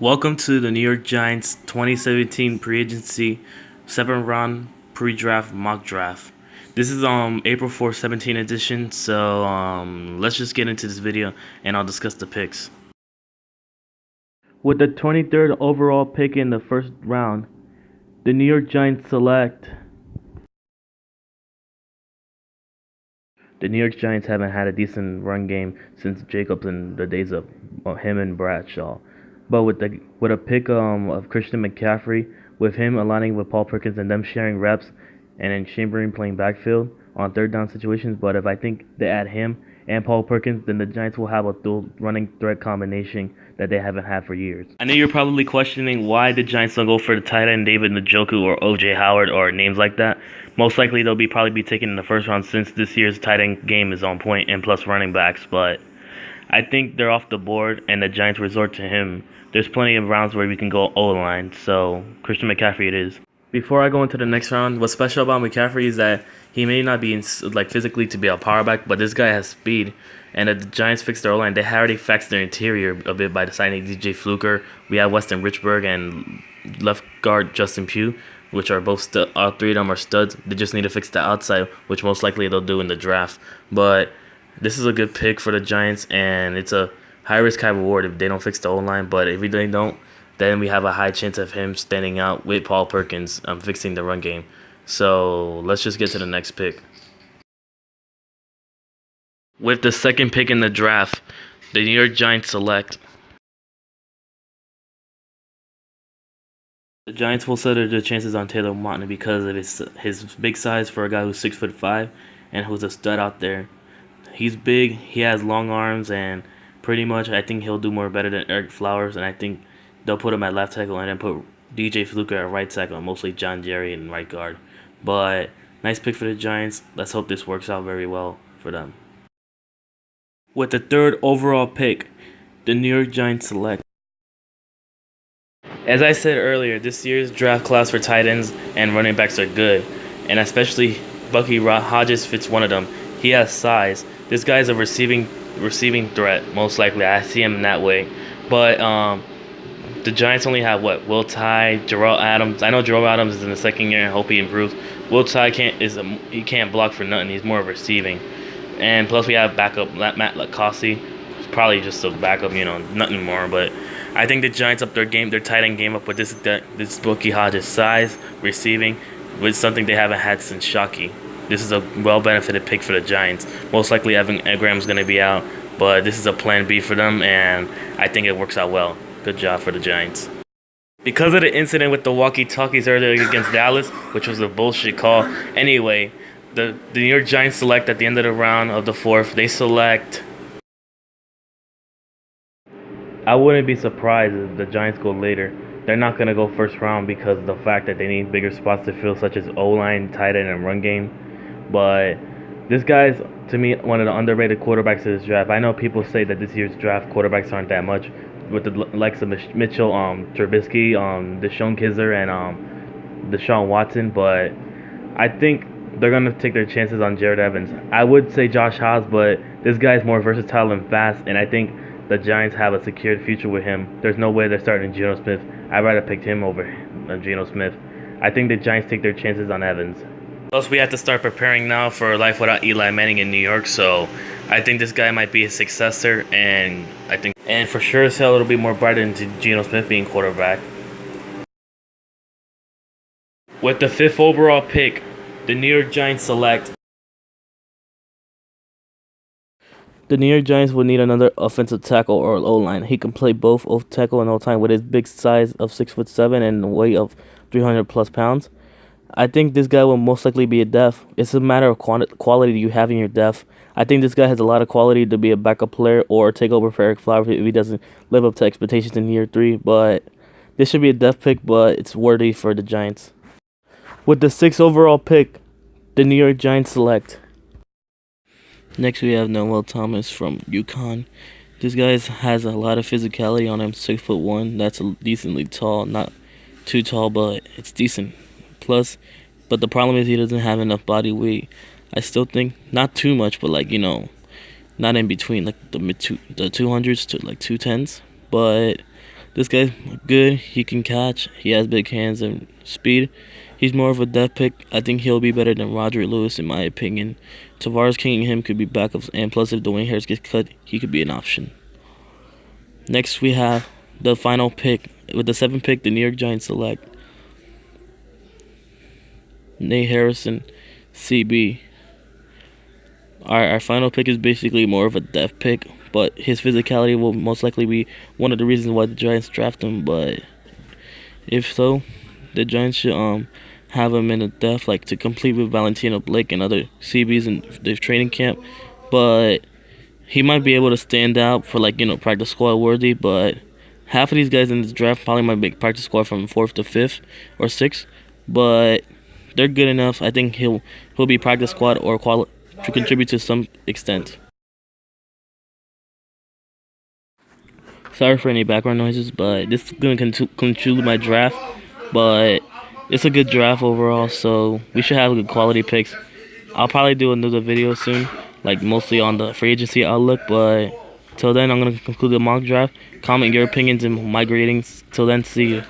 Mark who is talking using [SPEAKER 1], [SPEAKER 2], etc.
[SPEAKER 1] Welcome to the New York Giants 2017 pre-agency 7th round pre-draft mock draft. This is April 4th, 17 edition, so let's just get into this video and I'll discuss the picks. With the 23rd overall pick in the first round, the New York Giants select. The New York Giants haven't had a decent run game since Jacobs in the days of him and Bradshaw. But with a pick of Christian McCaffrey, with him aligning with Paul Perkins and them sharing reps, and then Chamberlain playing backfield on third down situations. But if I think they add him and Paul Perkins, then the Giants will have a dual running threat combination that they haven't had for years. I know you're probably questioning why the Giants don't go for the tight end David Njoku or O.J. Howard or names like that. Most likely they'll probably be taken in the first round since this year's tight end game is on point and plus running backs. But I think they're off the board and the Giants resort to him. There's plenty of rounds where we can go O-line, so Christian McCaffrey it is. Before I go into the next round, what's special about McCaffrey is that he may not be physically to be a power back, but this guy has speed. And if the Giants fix their O-line, they already fixed their interior a bit by signing DJ Fluker. We have Weston Richburg and left guard Justin Pugh, which are both all three of them are studs. They just need to fix the outside, which most likely they'll do in the draft. But this is a good pick for the Giants, and it's a high risk, high reward if they don't fix the O-line. But if they don't, then we have a high chance of him standing out with Paul Perkins fixing the run game. So let's just get to the next pick. With the second pick in the draft, the New York Giants select. The Giants will settle their chances on Taylor Moton because of his big size for a guy who's 6'5" and who's a stud out there. He's big, he has long arms, and pretty much I think he'll do more better than Eric Flowers, and I think they'll put him at left tackle and then put DJ Fluker at right tackle, mostly John Jerry in right guard. But nice pick for the Giants. Let's hope this works out very well for them. With the third overall pick, the New York Giants select. As I said earlier, this year's draft class for tight ends and running backs are good, and especially Bucky Hodges fits one of them. He has size. This guy's a receiving threat, most likely. I see him in that way. But the Giants only have Will Tye, Jarrell Adams. I know Jarrell Adams is in the second year and I hope he improves. Will Tye he can't block for nothing. He's more of receiving. And plus we have backup Matt Lacoste. It's probably just a backup, nothing more. But I think the Giants up their tight end game up with this Bucky Hodges size, receiving, with something they haven't had since Shockey. This is a well-benefited pick for the Giants. Most likely Evan Engram's going to be out, but this is a plan B for them, and I think it works out well. Good job for the Giants. Because of the incident with the walkie-talkies earlier against Dallas, which was a bullshit call, anyway, the New York Giants select at the end of the round of the fourth. They select. I wouldn't be surprised if the Giants go later. They're not going to go first round because of the fact that they need bigger spots to fill, such as O-line, tight end, and run game. But this guy's, to me, one of the underrated quarterbacks of this draft. I know people say that this year's draft quarterbacks aren't that much, with the likes of Mitchell, Trubisky, Deshaun Kizzer, and Deshaun Watson. But I think they're going to take their chances on Jared Evans. I would say Josh Hobbs, but this guy's more versatile and fast, and I think the Giants have a secured future with him. There's no way they're starting Geno Smith. I'd rather pick him over Geno Smith. I think the Giants take their chances on Evans. Plus, we have to start preparing now for life without Eli Manning in New York, so I think this guy might be a successor, and for sure as hell it'll be more brighter than Geno Smith being quarterback. With the 5th overall pick, the New York Giants select. The New York Giants will need another offensive tackle or O-line. He can play both tackle and O-line with his big size of 6'7" and weight of 300 plus pounds. I think this guy will most likely be a def. It's a matter of quality you have in your def. I think this guy has a lot of quality to be a backup player or take over for Eric Flowers if he doesn't live up to expectations in year 3. But this should be a def pick, but it's worthy for the Giants. With the 6th overall pick, the New York Giants select. Next, we have Noel Thomas from UConn. This guy has a lot of physicality on him. 6'1". That's decently tall. Not too tall, but it's decent. Plus, but the problem is he doesn't have enough body weight. I still think not too much, but not in between, like the 200s to like 210s. But This guy's good. He can catch. He has big hands and speed. He's more of a depth pick. I think he'll be better than Roderick Lewis in my opinion. Tavares King and him could be backups, and plus if Dwayne Harris gets cut, he could be an option. Next we have the final pick. With the 7th pick, the New York Giants select Nate Harrison, CB. Our final pick is basically more of a depth pick, but his physicality will most likely be one of the reasons why the Giants draft him. But if so, the Giants should have him in the depth, like to compete with Valentino Blake and other CBs in the training camp. But he might be able to stand out for practice squad worthy. But half of these guys in this draft probably might make practice squad from 4th to 5th or 6th. But they're good enough. I think he'll be practice squad or to contribute to some extent. Sorry for any background noises, but this is going to conclude my draft. But it's a good draft overall, so we should have good quality picks. I'll probably do another video soon, like mostly on the free agency outlook. But till then, I'm going to conclude the mock draft. Comment your opinions and my gradings. Till then, see you.